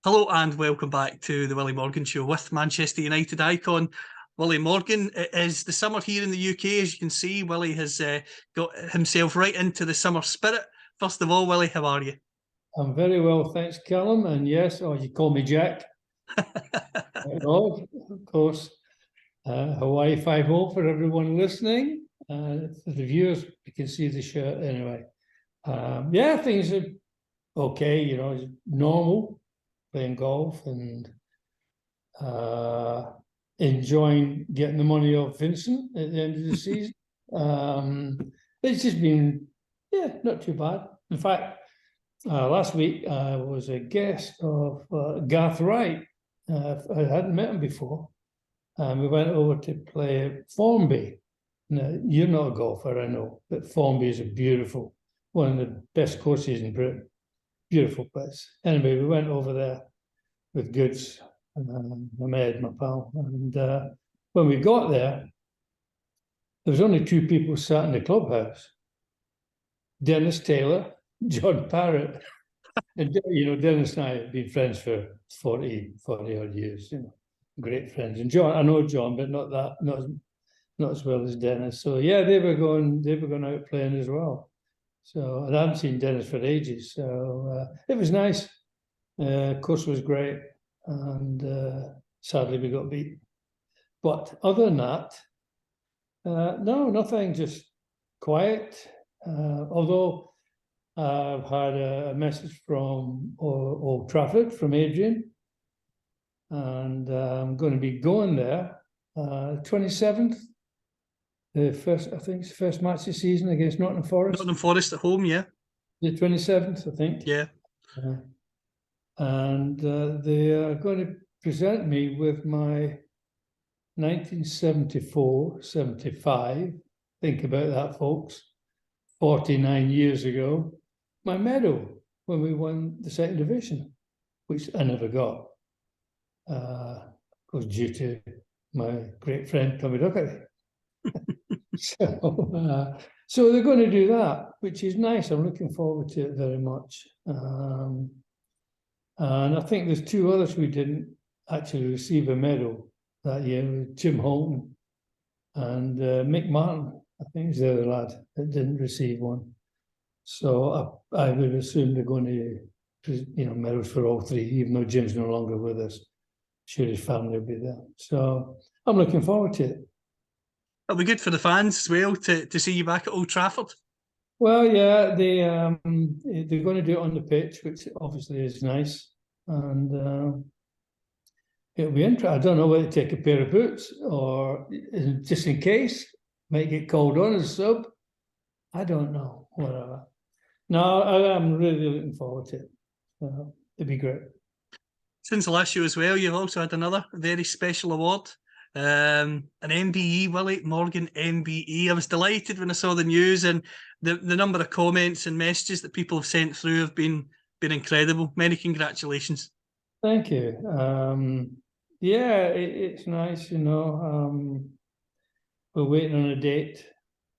Hello and welcome back to the Willie Morgan Show with Manchester United icon Willie Morgan. It is the summer here in the UK, as you can see. Willie has got himself right into the summer spirit. First of all, Willie, how are you? I'm very well, thanks, Callum. And yes, you call me Jack. Of course. Hawaii 5-0 for everyone listening. For the viewers, you can see the shirt anyway. Yeah, things are okay, normal, playing golf and enjoying getting the money off Vincent at the end of the season. It's just been, not too bad. In fact, last week I was a guest of Garth Wright. I hadn't met him before. We went over to play Formby. Now, you're not a golfer, I know, but Formby is one of the best courses in Britain. Beautiful place. Anyway, we went over there with Goods, Ahmed, my pal. And when we got there was only two people sat in the clubhouse. Dennis Taylor, John Parrott. And, Dennis and I have been friends for 40 odd years, great friends. And John, I know John, but not as well as Dennis. So yeah, they were going out playing as well. So I haven't seen Dennis for ages. So it was nice. Course was great. And sadly we got beat. But other than that, no, nothing, just quiet. Although I've had a message from Old Trafford, from Adrian, and I'm going to be going there 27th, I think it's the first match of the season against Nottingham Forest. Nottingham Forest at home, yeah. The 27th, I think. Yeah. And they are going to present me with my 1974-75, think about that, folks, 49 years ago, my medal when we won the second division, which I never got. Of course, due to my great friend Tommy Docherty. So they're going to do that, which is nice. I'm looking forward to it very much. And I think there's two others who didn't actually receive a medal that year, Jim Holton and Mick Martin, I think is the other lad that didn't receive one. So I would assume they're going to, medals for all three, even though Jim's no longer with us. Sure his family will be there. So I'm looking forward to it. It'll be good for the fans as well to see you back at Old Trafford. Well, yeah, they're going to do it on the pitch, which obviously is nice. And it'll be interesting. I don't know whether to take a pair of boots or just in case, might get called on as a sub. I don't know, whatever. No, I'm really looking forward to it. It'd be great. Since the last show as well, you've also had another very special award, an MBE, Willie Morgan MBE. I was delighted when I saw the news, and the number of comments and messages that people have sent through have been incredible. Many congratulations. Thank you. Yeah, it's nice, we're waiting on a date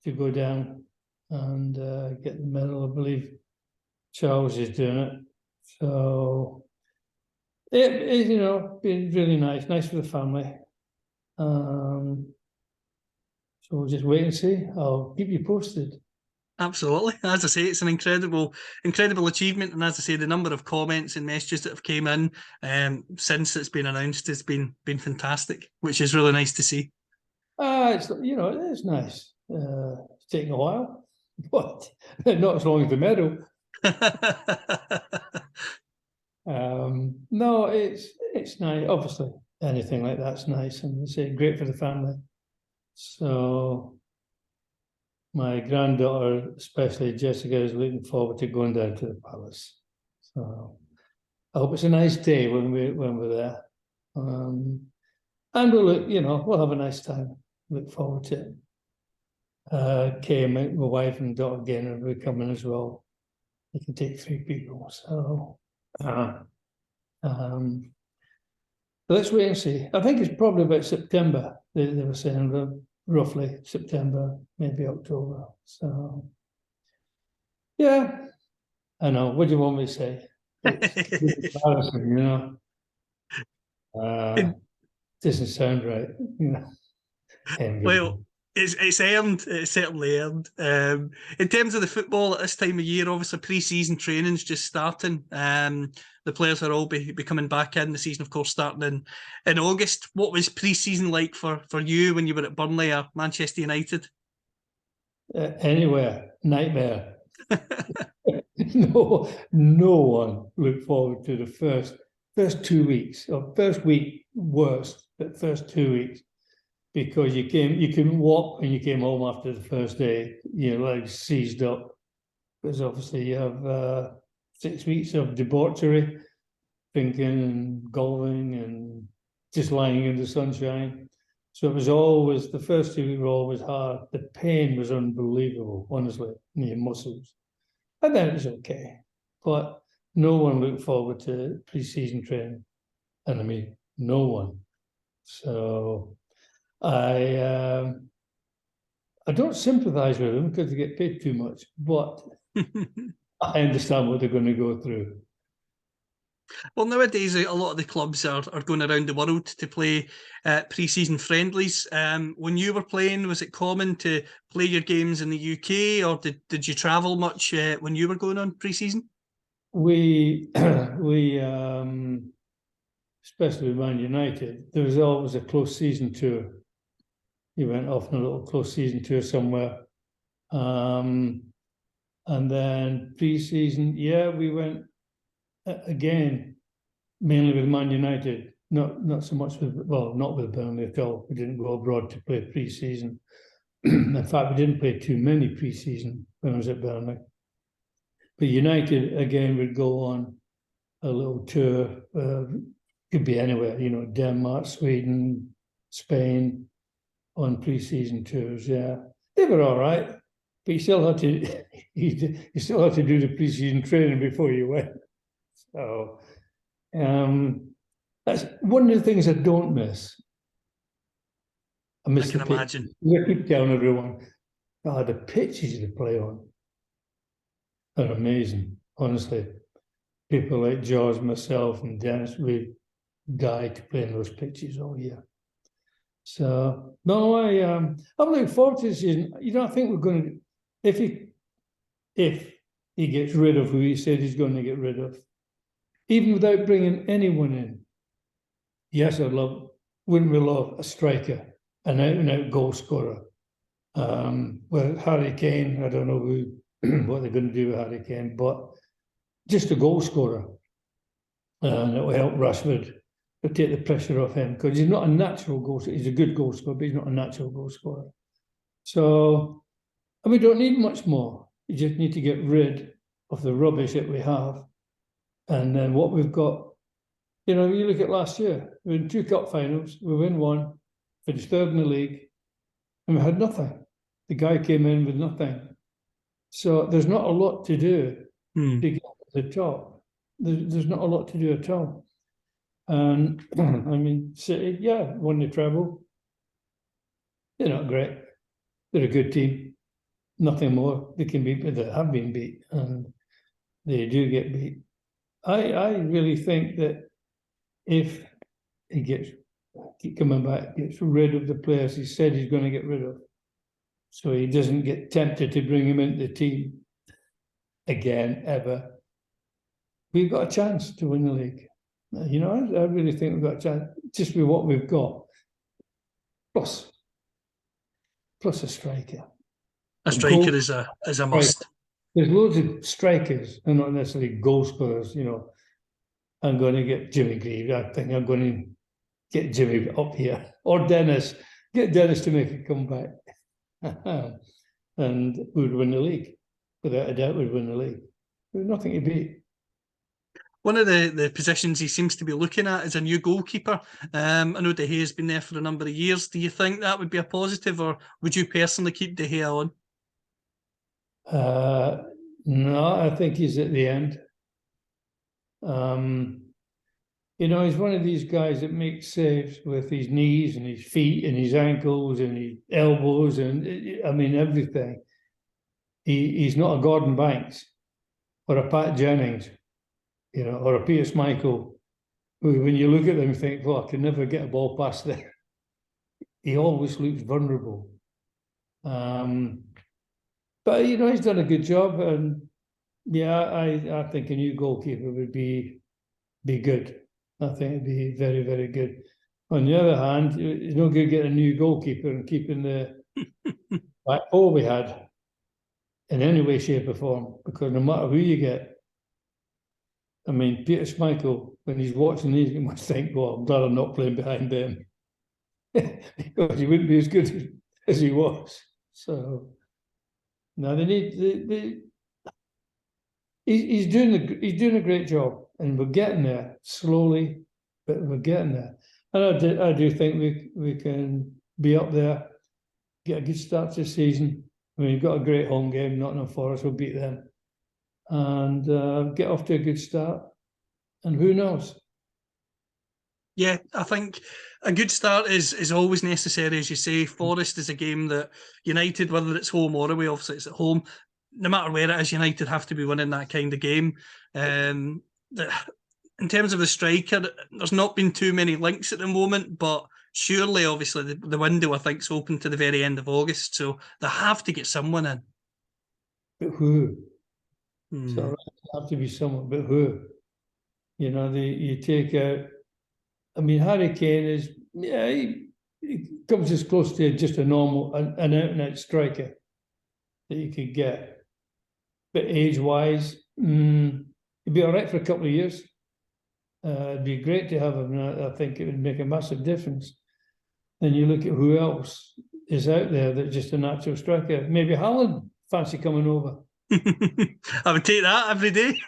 to go down and get the medal. I believe Charles is doing it. So it's been really nice for the family. So we'll just wait and see. I'll keep you posted. Absolutely. As I say, it's an incredible achievement. And as I say, the number of comments and messages that have came in since it's been announced has been fantastic, which is really nice to see. It's it is nice. It's taking a while, but not as long as the medal. No, it's nice. Obviously, anything like that's nice, and it's great for the family. So my granddaughter, especially Jessica, is looking forward to going down to the palace. So I hope it's a nice day when we're there, and we'll have a nice time. Look forward to it. Kay, my wife and daughter again will be coming as well. They can take 3 people, so let's wait and see. I think it's probably about September. They were saying roughly September, maybe October. So yeah, I know. What do you want me to say? It's embarrassing, you know. Doesn't sound right, you know. Well, it's earned. It's certainly earned. In terms of the football at this time of year, obviously pre-season training's just starting. The players are all be coming back in. The season, of course, starting in August. What was pre-season like for you when you were at Burnley or Manchester United? Anywhere, nightmare. No one looked forward to the first 2 weeks, or first week worst, but first 2 weeks, because you couldn't walk when you came home after the first day. Your legs seized up, because obviously you have 6 weeks of debauchery, drinking and golfing and just lying in the sunshine. So it was always, the first 2 weeks were always hard. The pain was unbelievable, honestly, in your muscles. And then it was okay. But no one looked forward to pre-season training. And I mean, no one. So I don't sympathise with them because they get paid too much, but I understand what they're going to go through. Well, nowadays a lot of the clubs are going around the world to play pre-season friendlies. When you were playing, was it common to play your games in the UK, or did you travel much when you were going on pre-season? We especially with Man United, there was always a close season tour. You went off on a little close season tour somewhere. And then pre-season, we went again, mainly with Man United, not so much not with Burnley at all. We didn't go abroad to play pre-season. In fact, we didn't play too many pre-season when I was at Burnley. But United, again, would go on a little tour, could be anywhere, you know, Denmark, Sweden, Spain, on pre-season tours, yeah. They were all right, but you still had to you still had to do the pre-season training before you went. So that's one of the things I don't miss. I miss I can imagine. I keep telling everyone, the pitches they play on are amazing, honestly. People like George, myself, and Dennis, we die to play in those pitches all year. So no, I'm looking forward to the season. You know, I think we're going to, if he gets rid of who he said he's going to get rid of, even without bringing anyone in. Yes, wouldn't we love a striker, an out-and-out goal scorer? Well, Harry Kane, I don't know what they're going to do with Harry Kane, but just a goal scorer. And it will help Rashford. It'll take the pressure off him, because he's not a natural goal scorer. He's a good goal scorer, but he's not a natural goal scorer. So, and we don't need much more. You just need to get rid of the rubbish that we have. And then what we've got, you know, you look at last year, we were in 2 cup finals, we win one, finished third in the league, and we had nothing. The guy came in with nothing. So there's not a lot to do to get to the top. There's not a lot to do at all. And I mean, City, won the treble. They're not great. They're a good team. Nothing more. They can beat, but they have been beat, and they do get beat. I really think that if he keep coming back, gets rid of the players he said he's going to get rid of, so he doesn't get tempted to bring him into the team again, ever, we've got a chance to win the league. You know, I really think we've got a chance, just with what we've got, plus a striker. A striker is a must. There's loads of strikers and not necessarily goal scorers, you know. I'm going to get Jimmy Greaves. I think I'm going to get Jimmy up here. Or Dennis. Get Dennis to make a comeback. And we'd win the league. Without a doubt, we'd win the league. There's nothing to beat. One of the positions he seems to be looking at is a new goalkeeper. I know De Gea's been there for a number of years. Do you think that would be a positive, or would you personally keep De Gea on? No, I think he's at the end. You know, he's one of these guys that makes saves with his knees and his feet and his ankles and his elbows and, I mean, everything. He's not a Gordon Banks or a Pat Jennings. or a Peter Schmeichel, who, when you look at them, you think, well, I can never get a ball past there. He always looks vulnerable. But, he's done a good job. And, yeah, I think a new goalkeeper would be good. I think it'd be very, very good. On the other hand, it's no good getting a new goalkeeper and keeping the back four we had in any way, shape, or form, because no matter who you get, I mean, Peter Schmeichel, when he's watching these, he must think, well, I'm glad I'm not playing behind them. Because he wouldn't be as good as he was. So, no, they need. He's doing a great job, and we're getting there slowly, but we're getting there. And I do think we can be up there, get a good start to the season. I mean, we've got a great home game. Nottingham Forest will beat them, and get off to a good start. And who knows? Yeah, I think a good start is always necessary, as you say. Forest is a game that United, whether it's home or away, obviously it's at home, no matter where it is, United have to be winning that kind of game. In terms of the striker, there's not been too many links at the moment, but surely, obviously, the window, I think, is open to the very end of August, so they have to get someone in. But who? So it have to be someone, but who? You take out. I mean, Harry Kane is, he comes as close to just a normal, an out-and-out striker that you could get. But age-wise, he'd be all right for a couple of years. It'd be great to have him. I think it would make a massive difference. Then you look at who else is out there that's just a natural striker. Maybe Haaland fancy coming over. I would take that every day.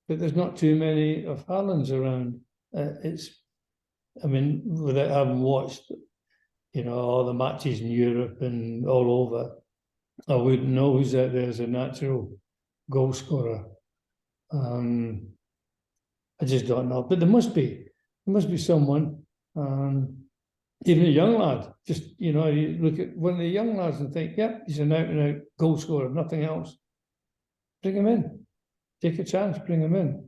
But there's not too many of Haalands around. Without having watched, all the matches in Europe and all over, I wouldn't know who's out there as a natural goal scorer. I just don't know. But there must be someone. Even a young lad, you look at one of the young lads and think, yep, he's an out-and-out goal scorer, nothing else. Bring him in. Take a chance, bring him in.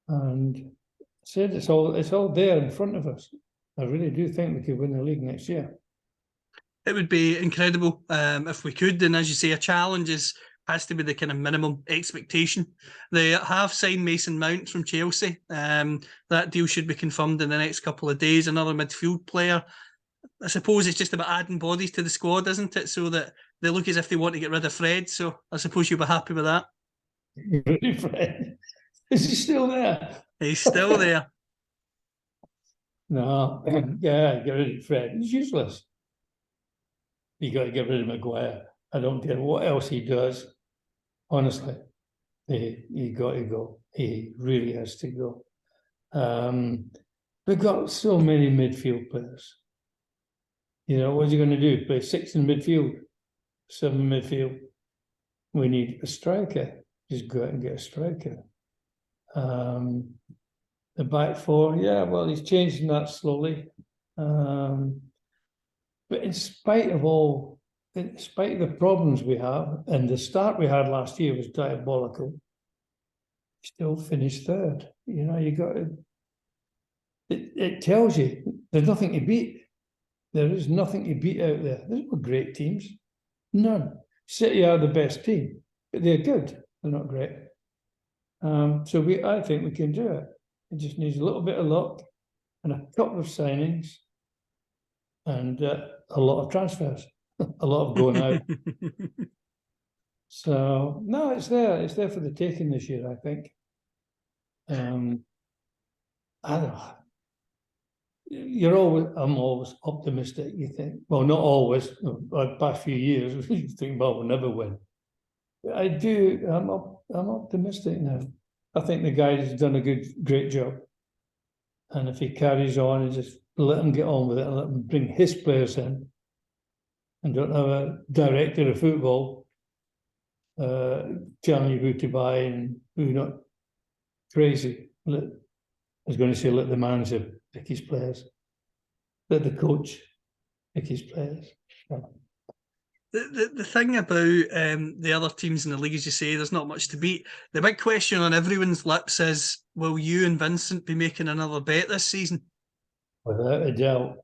And said it's all there in front of us. I really do think we could win the league next year. It would be incredible if we could. And as you say, a challenge has to be the kind of minimum expectation. They have signed Mason Mount from Chelsea. That deal should be confirmed in the next couple of days. Another midfield player. I suppose it's just about adding bodies to the squad, isn't it? So that they look as if they want to get rid of Fred. So I suppose you'll be happy with that. Really, Fred? Is he still there? He's still there. No, yeah, get rid of Fred. He's useless. You got to get rid of Maguire. I don't care what else he does. Honestly, he got to go. He really has to go. We've got so many midfield players. What's he going to do? Play 6 in midfield, 7 in midfield? We need a striker. Just go out and get a striker. The back four, yeah, well, he's changing that slowly. But in spite of the problems we have, and the start we had last year was diabolical, still finished third. You got to. It tells you there's nothing to beat. There is nothing to beat out there. There's no great teams. None. City are the best team, but they're good. They're not great. I think we can do it. It just needs a little bit of luck and a couple of signings and a lot of transfers, a lot of going out. So, no, it's there. It's there for the taking this year, I think. I don't know. I'm always optimistic, you think. Well, not always. The past few years, you think, well, we'll never win. I do. I'm optimistic now. I think the guy has done a great job. And if he carries on and just let him get on with it and let him bring his players in and don't have a director of football telling you who to buy and who not, crazy. I was going to say let the manager pick his players. Let the coach pick his players. The thing about the other teams in the league, as you say, there's not much to beat. The big question on everyone's lips is, will you and Vincent be making another bet this season? Without a doubt.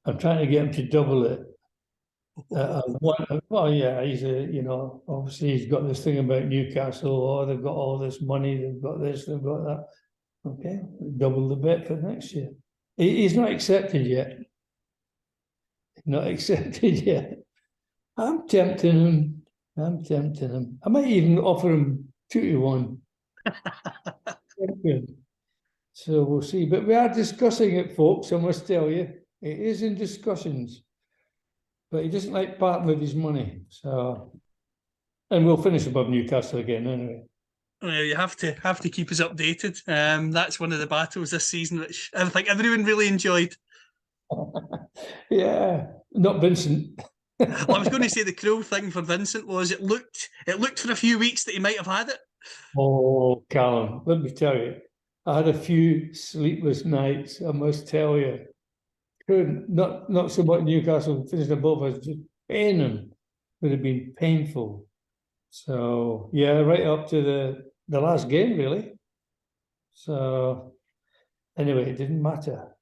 I'm trying to get him to double it. Well, yeah, obviously he's got this thing about Newcastle. Oh, they've got all this money, they've got this, they've got that. Okay, double the bet for next year. He's not accepted yet. Not accepted yet. I'm tempting him. I might even offer him 2-1. So we'll see. But we are discussing it, folks. I must tell you, it is in discussions. But he doesn't like parting with his money. So, and we'll finish above Newcastle again anyway. Well, you have to keep us updated. That's one of the battles this season, which I think everyone really enjoyed. Yeah, not Vincent. Well, I was going to say the cruel thing for Vincent was it looked for a few weeks that he might have had it. Oh, Callum, let me tell you, I had a few sleepless nights. I must tell you, not so much Newcastle finishing above us, just paining would have been painful. So yeah, right up to the last game, really. So anyway, it didn't matter.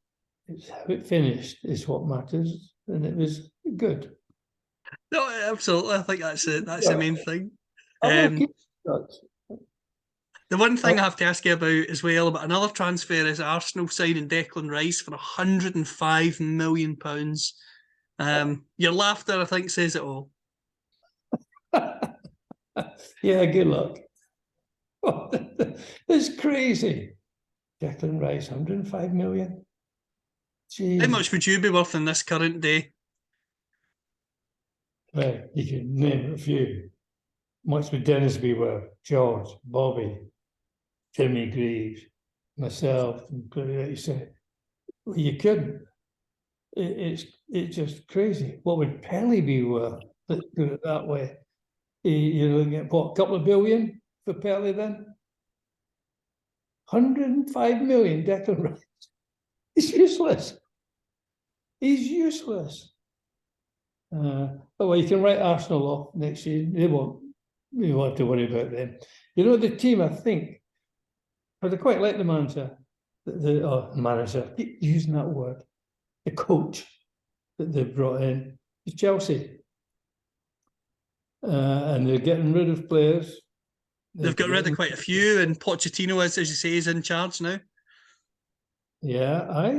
It's how it finished is what matters, and it was good. No, absolutely. I think that's it. That's the main thing. I'm The one thing I have to ask you about as well, about another transfer, is Arsenal signing Declan Rice for £105 million. Your laughter, I think, says it all. Yeah, good luck. It's crazy. Declan Rice, 105 million. Jeez. How much would you be worth in this current day? Well, you can name a few. Much would Dennis be worth? George, Bobby, Jimmy Greaves, myself, and like you say. Well, you couldn't. It's just crazy. What would Pelly be worth? Let's put it that way. You're looking at what, a couple of billion for Pelly then? 105 million, Declan Rice. He's useless. He's useless. Well, you can write Arsenal off next year. They won't. You won't have to worry about them. You know, the team, I think, but I quite like the manager. The manager, keep using that word. The coach that they've brought in is Chelsea. And they're getting rid of players. They've got rid of quite a few, and Pochettino is, as you say, is in charge now. Yeah, I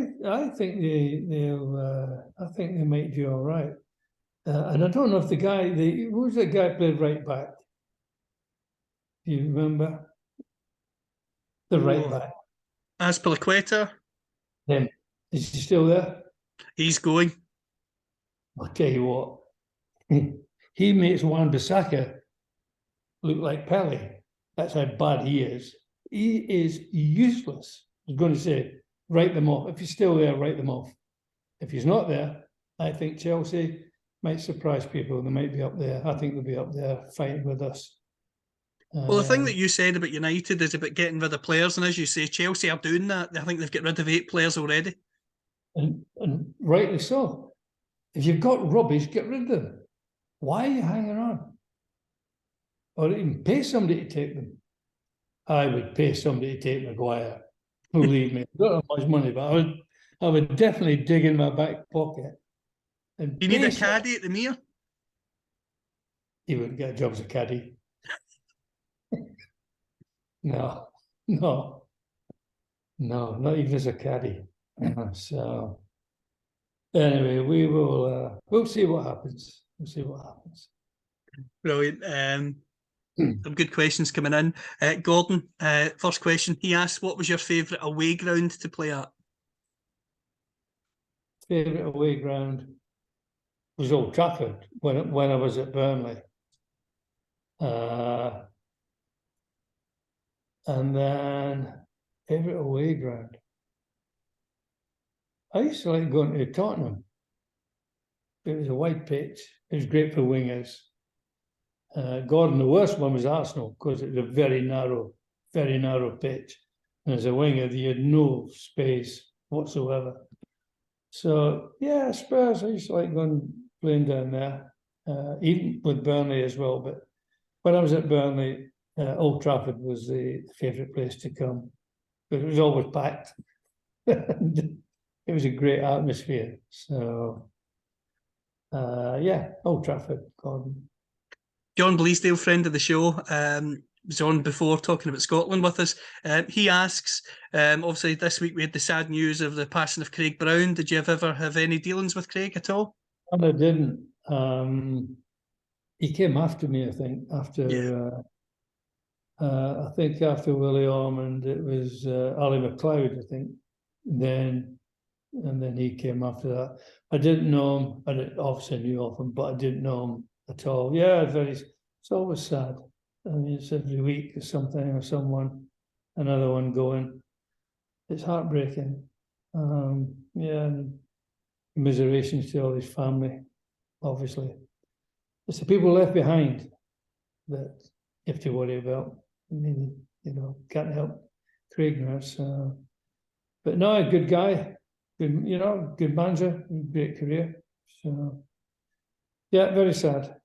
think I think they might do all right. And I don't know if the guy, who was the guy played right back? Do you remember? The right back. Azpilicueta. Him. Is he still there? He's going. I'll tell you what. He makes Wan-Bissaka look like Pelé. That's how bad he is. He is useless. I was going to say, write them off. If he's still there, write them off. If he's not there, I think Chelsea might surprise people. They might be up there. I think they'll be up there fighting with us. Well, the thing that you said about United is about getting rid of players, and as you say, Chelsea are doing that. I think they've got rid of 8 players already. And rightly so. If you've got rubbish, get rid of them. Why are you hanging on? Or even pay somebody to take them. I would pay somebody to take Maguire. Believe me. I don't have much money, but I would definitely dig in my back pocket. And you need a caddy at the Mere? He wouldn't get a job as a caddy. No, not even as a caddy. So anyway, we'll see what happens. Brilliant. Some good questions coming in. Gordon, first question. He asked, what was your favourite away ground to play at? Favourite away ground was Old Trafford when I was at Burnley. And then favourite away ground. I used to like going to Tottenham. It was a wide pitch. It was great for wingers. Gordon, the worst one was Arsenal because it was a very narrow pitch. And as a winger, you had no space whatsoever. So, yeah, Spurs, I used to like playing down there. even with Burnley as well. But when I was at Burnley, Old Trafford was the favourite place to come, but it was always packed. It was a great atmosphere. So, yeah, Old Trafford, Gordon. John Bleasdale, friend of the show, was on before talking about Scotland with us. He asks, obviously this week we had the sad news of the passing of Craig Brown. Did you ever have any dealings with Craig at all? And I didn't. He came after me, I think, after after Willie Ormond, it was Ali McLeod, I think. And then he came after that. I didn't know him. I didn't, obviously knew of him, but I didn't know him at all. Yeah, it's always sad. I mean, it's every week or something or someone, another one going. It's heartbreaking. Yeah, and commiserations to all his family, obviously. It's the people left behind that you have to worry about. I mean, can't help Craig now. So, but no, a good guy, good, good manager, great career. So, yeah, very sad.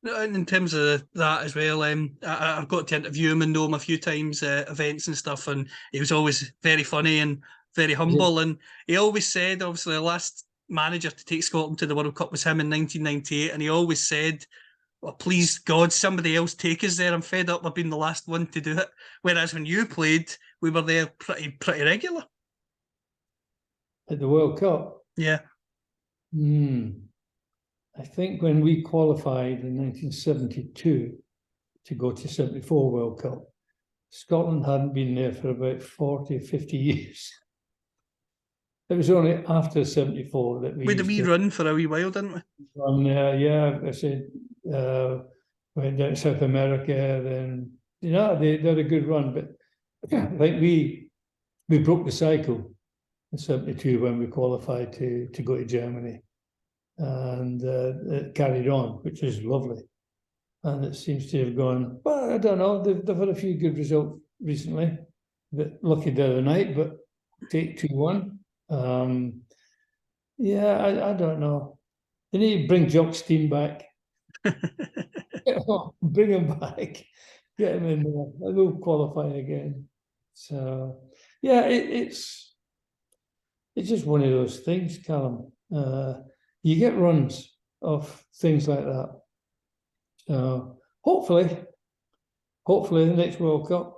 And in terms of that as well, I've got to interview him and know him a few times, events and stuff, and he was always very funny and very humble. And he always said, obviously, the last manager to take Scotland to the World Cup was him in 1998, and he always said, well, please God, somebody else take us there. I'm fed up with being the last one to do it. Whereas when you played, we were there pretty regular. At the World Cup? Yeah. I think when we qualified in 1972 to go to 74 World Cup, Scotland hadn't been there for about 40, 50 years. It was only after 74 that we had a wee run for a wee while, didn't we? Yeah, I said, went down to South America, then, they had a good run, but I think we broke the cycle in 72 when we qualified to go to Germany. And it carried on, which is lovely. And it seems to have gone, well, I don't know, they've had a few good results recently. But lucky the other night, but take 2-1. Yeah, I don't know. They need to bring Jock Stein back. Bring him back. Get him in there. We'll qualify again. So, yeah, it's just one of those things, Callum. You get runs of things like that. So hopefully the next World Cup.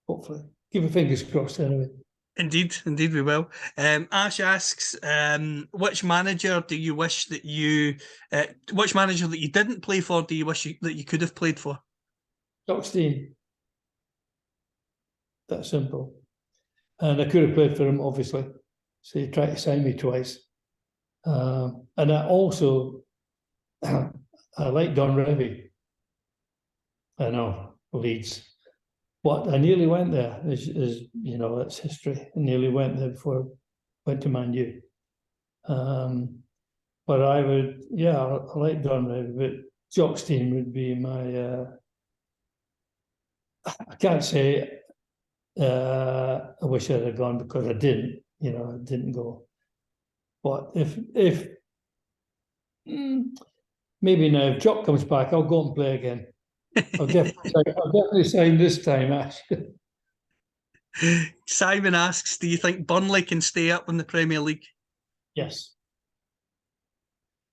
Hopefully. Keep your fingers crossed anyway. Indeed we will. Ash asks, which manager do you wish that which manager that you didn't play for do you wish that you could have played for? Jock Stein. That's simple. And I could have played for him, obviously. So he tried to sign me twice. And I also, I like Don Revie. I know, Leeds. But I nearly went there, as that's history. I nearly went there before I went to Man Utd. But I would, I like Don Revie, but Jock Stein would be my, I can't say I wish I'd have gone because I didn't, I didn't go. But if maybe now, if Jock comes back, I'll go and play again. I'll definitely sign this time, Ash. Simon asks, do you think Burnley can stay up in the Premier League? Yes.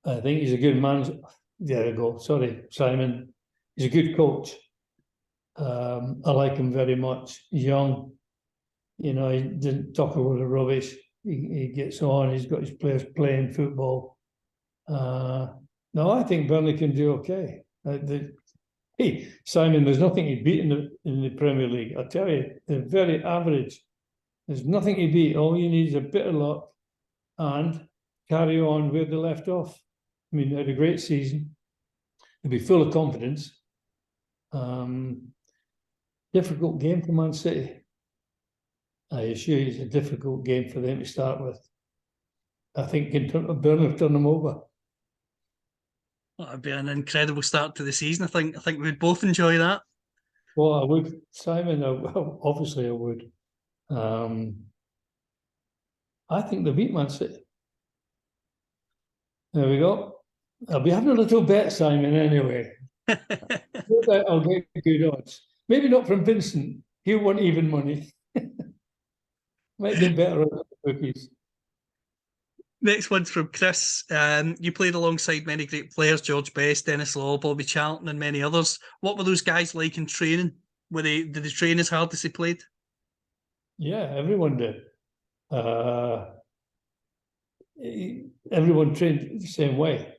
I think he's a good man. There we go. Sorry, Simon. He's a good coach. I like him very much. He's young. He didn't talk a lot of rubbish. He gets on. He's got his players playing football. No, I think Burnley can do okay. Hey, Simon, there's nothing to beat in the Premier League. I'll tell you, they're very average. There's nothing to beat. All you need is a bit of luck and carry on where they left off. I mean, they had a great season. They'll be full of confidence. Difficult game for Man City. I assure you it's a difficult game for them to start with. I think Burnley have turned them over. That'd be an incredible start to the season. I think we'd both enjoy that. Well, I would, Simon. Obviously, I would. I think they beat Man City. There we go. I'll be having a little bet, Simon, anyway. No doubt I'll get good odds. Maybe not from Vincent. He'll want even money. Might get better odds than bookies. Next one's from Chris. You played alongside many great players, George Best, Dennis Law, Bobby Charlton, and many others. What were those guys like in training? Did they train as hard as they played? Yeah, everyone did. Everyone trained the same way.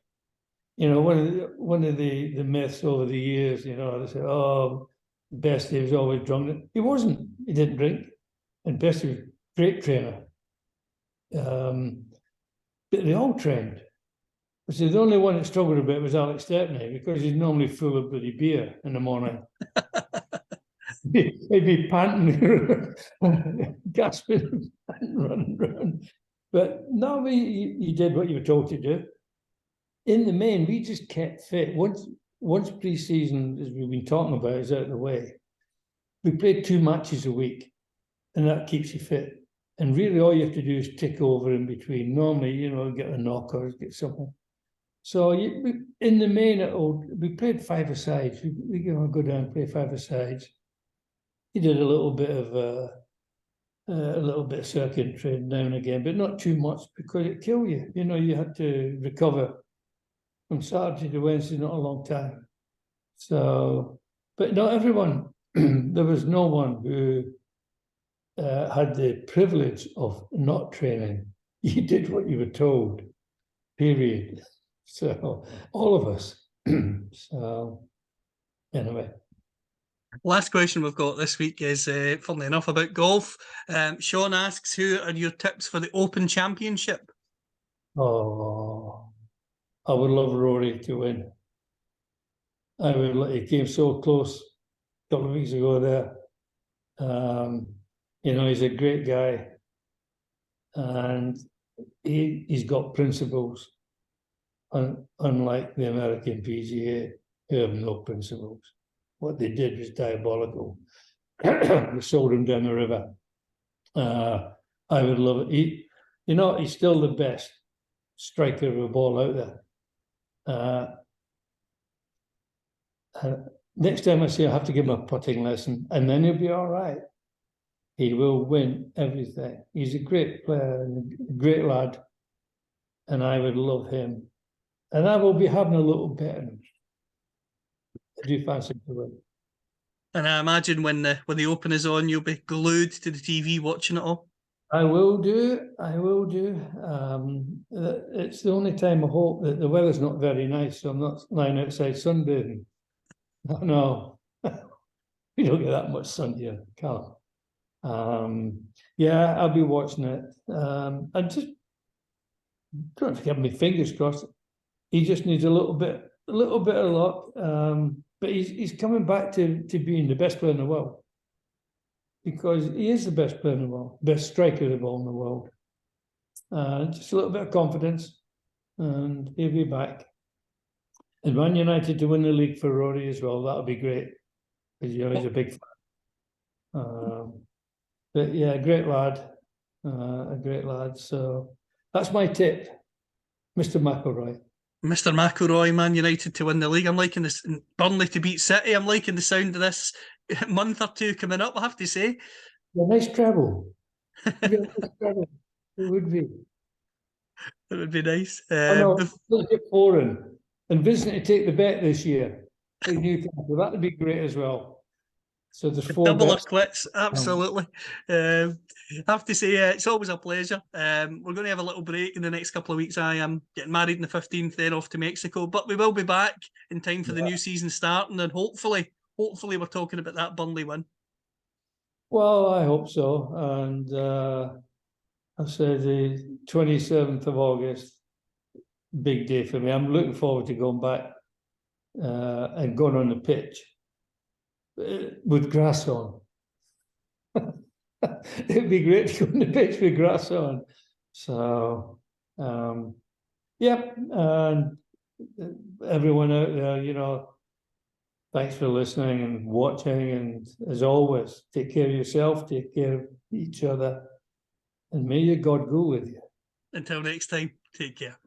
You know, one of the myths over the years, you know, they say, oh, Best, he was always drunk. He wasn't. He didn't drink. And Best was a great trainer. But they all trained. So the only one that struggled a bit was Alex Stepney, because he's normally full of bloody beer in the morning. He'd be panting, gasping, running around. But no, you did what you were told to do. In the main, we just kept fit. Once pre-season, as we've been talking about, is out of the way, we played 2 matches a week, and that keeps you fit. And really, all you have to do is tick over in between. Normally, you know, get a knock or get something. So in the main, we played 5-a-sides. We go down and play 5-a-sides. He did a little bit of circuit training now and again, but not too much, because it killed you. You know, you had to recover from Saturday to Wednesday, not a long time. So, but not everyone. There was no one who had the privilege of not training. You did what you were told, period. So, all of us. So, anyway. Last question we've got this week is, funnily enough, about golf. Sean asks, who are your tips for the Open Championship? Oh, I would love Rory to win. He came so close a couple of weeks ago there. You know, he's a great guy, and he's got principles, unlike the American PGA, who have no principles. What they did was diabolical. They sold him down the river. I would love it. You know, he's still the best striker of a ball out there. Next time I see him, I have to give him a putting lesson, and then he'll be all right. He will win everything. He's a great player and a great lad, and I would love him. And I will be having a little bet on him. I do fancy him to win. And I imagine when the Open is on, you'll be glued to the TV watching it all. I will do. It's the only time I hope that the weather's not very nice, so I'm not lying outside sunbathing. No, we don't get that much sun here, Callum. Yeah, I'll be watching it. I just don't have to have my fingers crossed. He just needs a little bit of luck. But he's coming back to being the best player in the world, because he is the best player in the world, best striker of the ball in the world. Just a little bit of confidence, and he'll be back. And Man United to win the league for Rory as well, that'll be great, because you know he's a big fan. But yeah, a great lad. So that's my tip, Mr. McIlroy. Mr. McIlroy, Man United to win the league. I'm liking this. Burnley to beat City. I'm liking the sound of this month or two coming up, I have to say. A nice travel. It would be. It would be nice. Let's get foreign. And Vincent to take the bet this year. Newcastle. That would be great as well. So there's 4 double bets. or quits, absolutely. I have to say, it's always a pleasure. We're going to have a little break in the next couple of weeks. I am getting married on the 15th, then off to Mexico, but we will be back in time for the new season starting, and hopefully we're talking about that Burnley win. Well, I hope so. And I said the 27th of August, big day for me. I'm looking forward to going back and going on the pitch with grass on. It'd be great to go on the pitch with grass on. So, yep. And everyone out there, you know, thanks for listening and watching. And as always, take care of yourself, take care of each other, and may your God go with you. Until next time, take care.